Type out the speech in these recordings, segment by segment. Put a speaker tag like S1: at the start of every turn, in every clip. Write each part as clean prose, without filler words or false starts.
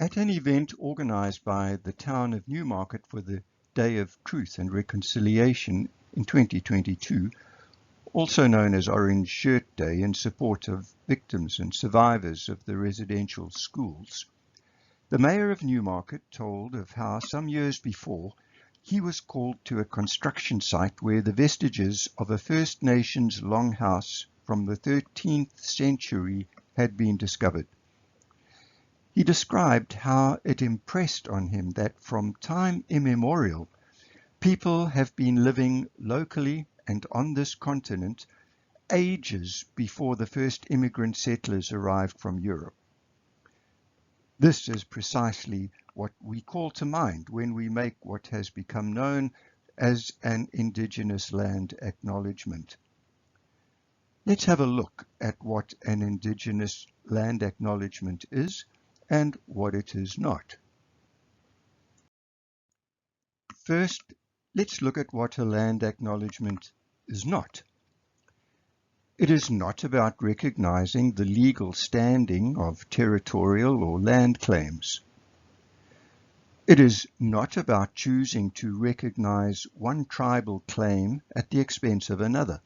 S1: At an event organized by the town of Newmarket for the Day of Truth and Reconciliation in 2022, also known as Orange Shirt Day in support of victims and survivors of the residential schools, the mayor of Newmarket told of how some years before he was called to a construction site where the vestiges of a First Nations longhouse from the 13th century had been discovered. He described how it impressed on him that from time immemorial, people have been living locally and on this continent ages before the first immigrant settlers arrived from Europe. This is precisely what we call to mind when we make what has become known as an Indigenous Land Acknowledgement. Let's have a look at what an Indigenous Land Acknowledgement is and what it is not. First, let's look at what a land acknowledgement is not. It is not about recognizing the legal standing of territorial or land claims. It is not about choosing to recognize one tribal claim at the expense of another.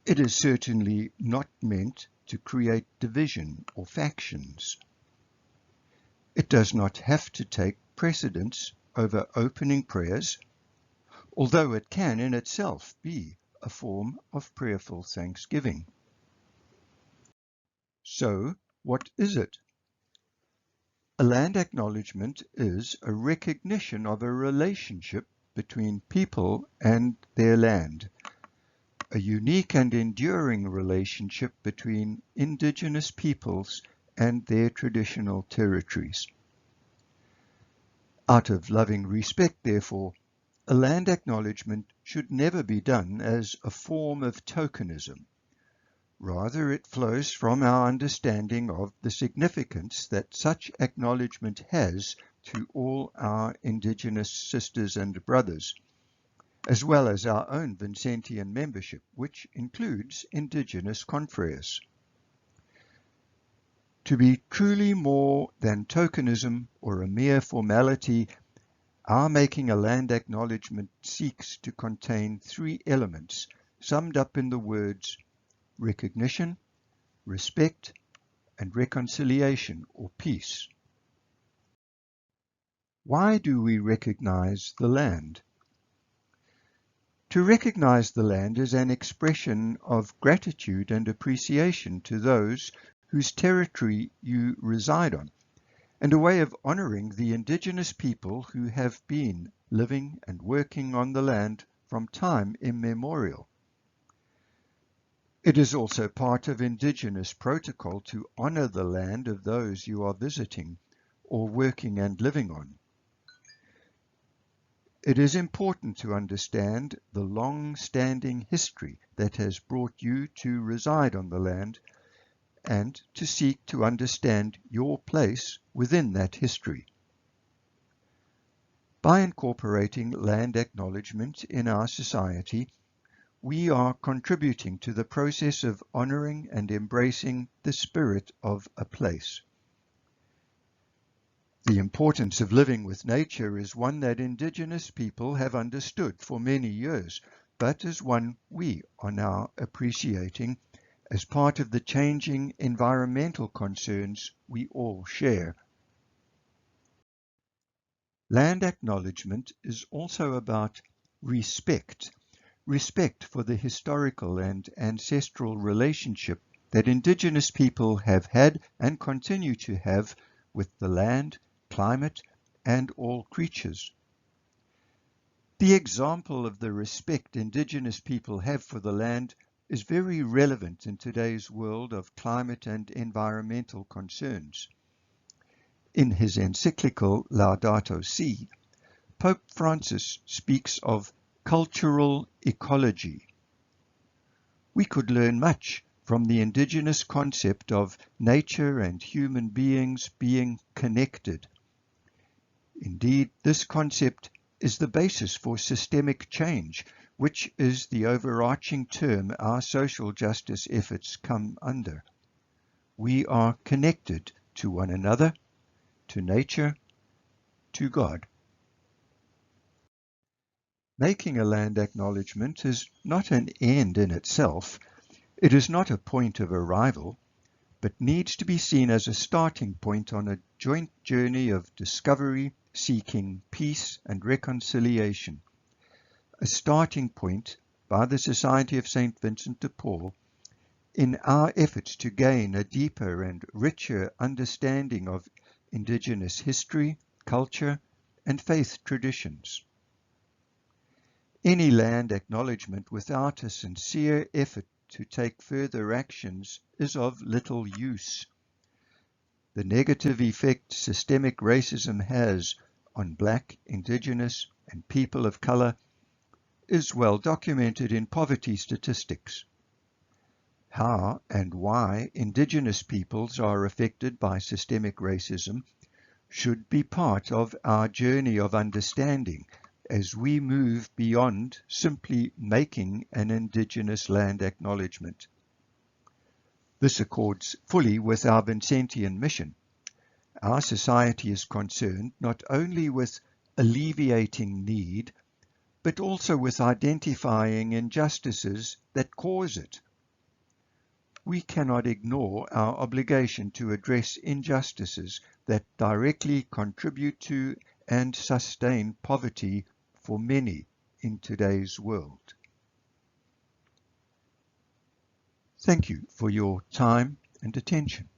S1: It is certainly not meant to create division or factions. It does not have to take precedence over opening prayers, although it can in itself be a form of prayerful thanksgiving. So, what is it? A land acknowledgement is a recognition of a relationship between people and their land, a unique and enduring relationship between Indigenous peoples and their traditional territories. Out of loving respect, therefore, a land acknowledgement should never be done as a form of tokenism. Rather, it flows from our understanding of the significance that such acknowledgement has to all our Indigenous sisters and brothers, as well as our own Vincentian membership, which includes Indigenous confreres. To be truly more than tokenism or a mere formality, our making a land acknowledgement seeks to contain three elements summed up in the words recognition, respect, and reconciliation or peace. Why do we recognize the land? To recognize the land is an expression of gratitude and appreciation to those whose territory you reside on, and a way of honoring the Indigenous people who have been living and working on the land from time immemorial. It is also part of Indigenous protocol to honor the land of those you are visiting or working and living on. It is important to understand the long-standing history that has brought you to reside on the land and to seek to understand your place within that history. By incorporating land acknowledgement in our society, we are contributing to the process of honoring and embracing the spirit of a place. The importance of living with nature is one that Indigenous people have understood for many years, but is one we are now appreciating as part of the changing environmental concerns we all share. Land acknowledgement is also about respect. Respect for the historical and ancestral relationship that Indigenous people have had and continue to have with the land, climate, and all creatures. The example of the respect Indigenous people have for the land is very relevant in today's world of climate and environmental concerns. In his encyclical Laudato Si', Pope Francis speaks of cultural ecology. We could learn much from the Indigenous concept of nature and human beings being connected. Indeed, this concept is the basis for systemic change, which is the overarching term our social justice efforts come under. We are connected to one another to nature, to God. Making a land acknowledgement is not an end in itself. It is not a point of arrival, but needs to be seen as a starting point on a joint journey of discovery, seeking peace and reconciliation. A starting point by the Society of St. Vincent de Paul in our efforts to gain a deeper and richer understanding of Indigenous history, culture, and faith traditions. Any land acknowledgement without a sincere effort to take further actions is of little use. The negative effect systemic racism has on Black, Indigenous, and people of colour is well documented in poverty statistics. How and why Indigenous peoples are affected by systemic racism should be part of our journey of understanding as we move beyond simply making an Indigenous land acknowledgement. This accords fully with our Vincentian mission. Our society is concerned not only with alleviating need, but also with identifying injustices that cause it. We cannot ignore our obligation to address injustices that directly contribute to and sustain poverty for many in today's world. Thank you for your time and attention.